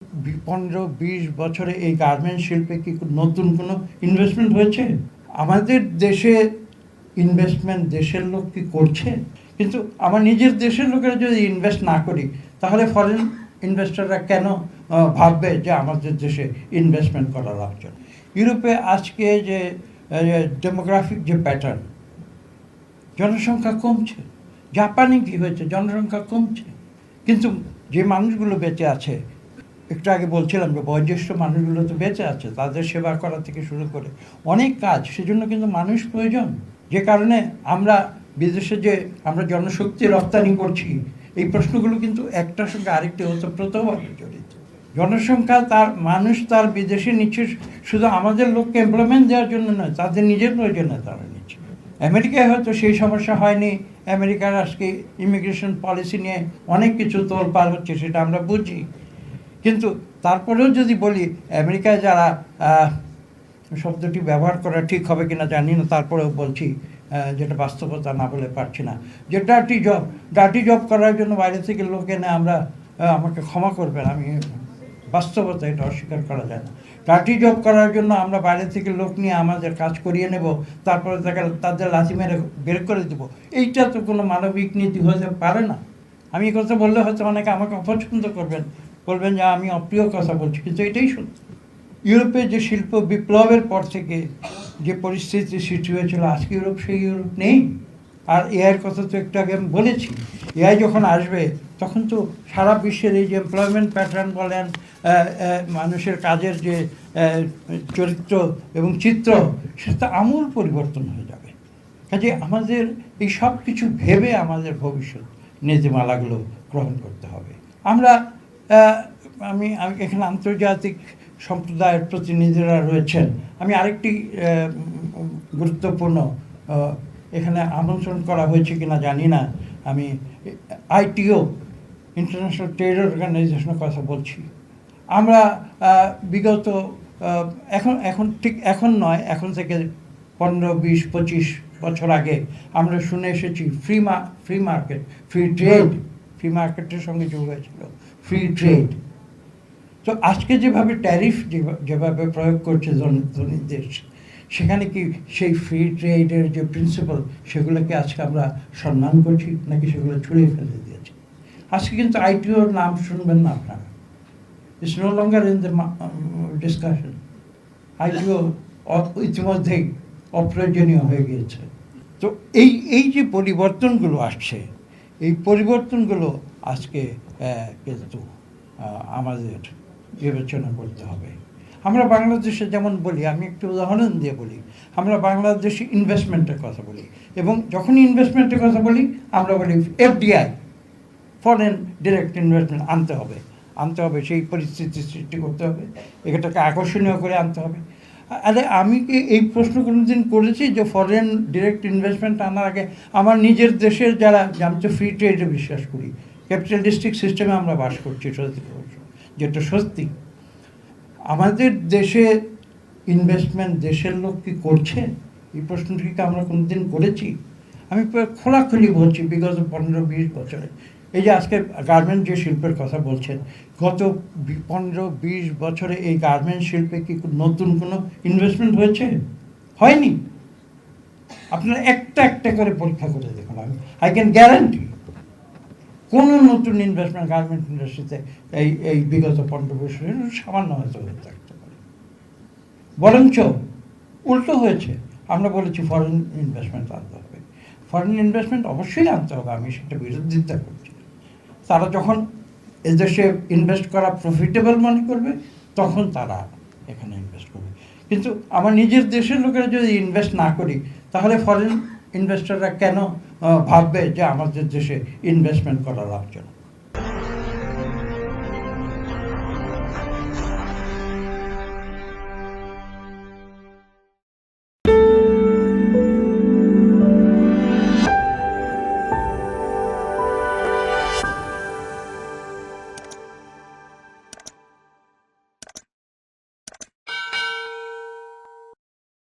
15-20 বছরে এই গার্মেন্ট শিল্পে কি নতুন কোনো ইনভেস্টমেন্ট হয়েছে? আমাদের দেশে ইনভেস্টমেন্ট দেশের লোক কি করছে? কিন্তু আমার নিজের দেশের লোকেরা যদি ইনভেস্ট না করি, তাহলে ফরেন ইনভেস্টররা কেন ভাববে যে আমাদের দেশে ইনভেস্টমেন্ট করা লাভজনক? ইউরোপে আজকে যে ডেমোগ্রাফিক যে প্যাটার্ন, জনসংখ্যা কমছে। জাপানে কী হয়েছে? জনসংখ্যা কমছে, কিন্তু যে মানুষগুলো বেঁচে আছে, একটু আগে বলছিলাম যে বয়োজ্যেষ্ঠ মানুষগুলো তো বেঁচে আছে, তাদের সেবা করা থেকে শুরু করে অনেক কাজ, সেজন্য কিন্তু মানুষ প্রয়োজন। যে কারণে আমরা বিদেশে যে আমরা জনশক্তি রপ্তানি করছি, এই প্রশ্নগুলো কিন্তু একটার সঙ্গে আরেকটি ওতপ্রোতভাবে জড়িত। জনসংখ্যা মানুষ তার বিদেশে নিচ্ছে শুধু আমাদের লোককে এমপ্লয়মেন্ট দেওয়ার জন্য নয়, তাদের নিজের প্রয়োজনে তারা নিচ্ছে। আমেরিকায় হয়তো সেই সমস্যা হয়নি, আমেরিকার আজকে ইমিগ্রেশন পলিসি নিয়ে অনেক কিছু তোলপাড় হচ্ছে, সেটা আমরা বুঝি। কিন্তু তারপরেও যদি বলি, আমেরিকায় যারা, শব্দটি ব্যবহার করা ঠিক হবে কিনা জানি না, তারপরেও বলছি, যেটা বাস্তবতা না বলে পারছি না, যে ডার্টি জব করার জন্য বাইরে থেকে লোক এনে আমরা, আমাকে ক্ষমা করবেন, আমি বাস্তবতা এটা অস্বীকার করা যায় না। ডার্টি জব করার জন্য আমরা বাইরে থেকে লোক নিয়ে আমাদের কাজ করিয়ে নেব, তারপরে তাদের লাথি মেরে বের করে দেবো, এইটা তো কোনো মানবিক নীতি হতে পারে না। আমি এই কথা বললে হয়তো অনেকে আমাকে অপছন্দ বলবেন যে আমি অপ্রিয় কথা বলছি, কিন্তু এটাই সত্যি। ইউরোপে যে শিল্প বিপ্লবের পর থেকে যে পরিস্থিতি সৃষ্টি হয়েছিল, আজকে ইউরোপ সেই ইউরোপ নেই। আর এআইয়ের কথা তো একটু আগে আমি বলেছি, এআই যখন আসবে তখন তো সারা বিশ্বের এই যে এমপ্লয়মেন্ট প্যাটার্ন বলেন, মানুষের কাজের যে চরিত্র এবং চিত্র, সেটা আমূল পরিবর্তন হয়ে যাবে। কাজে আমাদের এই সব কিছু ভেবে আমাদের ভবিষ্যৎ নীতিমালাগুলো গ্রহণ করতে হবে। আমরা আমি এখানে আন্তর্জাতিক সম্প্রদায়ের প্রতিনিধিরা রয়েছেন, আমি আরেকটি গুরুত্বপূর্ণ, এখানে আমন্ত্রণ করা হয়েছে কিনা জানি না, আমি আইটিও, ইন্টারন্যাশনাল ট্রেড অর্গানাইজেশনের কথা বলছি। আমরা বিগত এখন নয়, এখন থেকে 15, 20, 25 বছর আগে আমরা শুনে এসেছি free market, free trade, free মার্কেটের সঙ্গে যোগ হয়েছিল ফ্রি ট্রেড। তো আজকে যেভাবে ট্যারিফ যেভাবে প্রয়োগ করছে ধনী দেশ, সেখানে কি সেই ফ্রি ট্রেডের যে প্রিন্সিপাল, সেগুলোকে আজকে আমরা সম্মান করছি, নাকি সেগুলো ছুঁড়ে ফেলে দিয়েছি? আজকে কিন্তু আইটিওর নাম শুনবেন না আপনারা, it's no longer in the discussion. আইটিও ইতিমধ্যেই অপ্রয়োজনীয় হয়ে গিয়েছে। তো এই যে পরিবর্তনগুলো আসছে, এই পরিবর্তনগুলো আজকে কিন্তু আমাদের বিবেচনা করতে হবে। আমরা বাংলাদেশে যেমন বলি, আমি একটু উদাহরণ দিয়ে বলি, আমরা বাংলাদেশে ইনভেস্টমেন্টের কথা বলি, এবং যখনই ইনভেস্টমেন্টের কথা বলি আমরা বলি এফডিআই, ফরেন ডিরেক্ট ইনভেস্টমেন্ট আনতে হবে, সেই পরিস্থিতি সৃষ্টি করতে হবে, এটাকে আকর্ষণীয় করে আনতে হবে। আরে আমি কি এই প্রশ্ন কোনোদিন করেছি যে ফরেন ডিরেক্ট ইনভেস্টমেন্ট আনার আগে আমার নিজের দেশের যারা, আমি তো ফ্রি ট্রেডে বিশ্বাস করি, ক্যাপিটালিস্টিক সিস্টেমে আমরা বাস করছি, যেটা সত্যি, আমাদের দেশে ইনভেস্টমেন্ট দেশের লোক কি করছে? এই প্রশ্নটি কি আমরা কোনোদিন করেছি? আমি খোলাখুলি বলছি, বিগত 15-20 বছরে, এই যে আজকে গার্মেন্ট যে শিল্পের কথা বলছেন, গত 15-20 বছরে এই গার্মেন্ট শিল্পে কি নতুন কোনো ইনভেস্টমেন্ট হয়েছে? হয়নি। আপনারা একটা করে পরীক্ষা করে দেখুন, আই ক্যান গ্যারান্টি কোনো নতুন ইনভেস্টমেন্ট গার্মেন্ট ইন্ডাস্ট্রিতে এই বিগত 15 বছরে সামান্য হয়তো হয়ে থাকতে পারে। বরঞ্চ উল্টো হয়েছে, আমরা বলেছি ফরেন ইনভেস্টমেন্ট আনতে হবে। ফরেন ইনভেস্টমেন্ট অবশ্যই আনতে হবে, আমি সেটা বিরোধিতা করছি। তারা যখন এদেশে ইনভেস্ট করা প্রফিটেবল মনে করবে, তখন তারা এখানে ইনভেস্ট করবে। কিন্তু আমার নিজের দেশের লোকেরা যদি ইনভেস্ট না করি, তাহলে ফরেন ইনভেস্টররা কেন ভাববে যে আমাদের দেশে ইনভেস্টমেন্ট করা লাভজনক?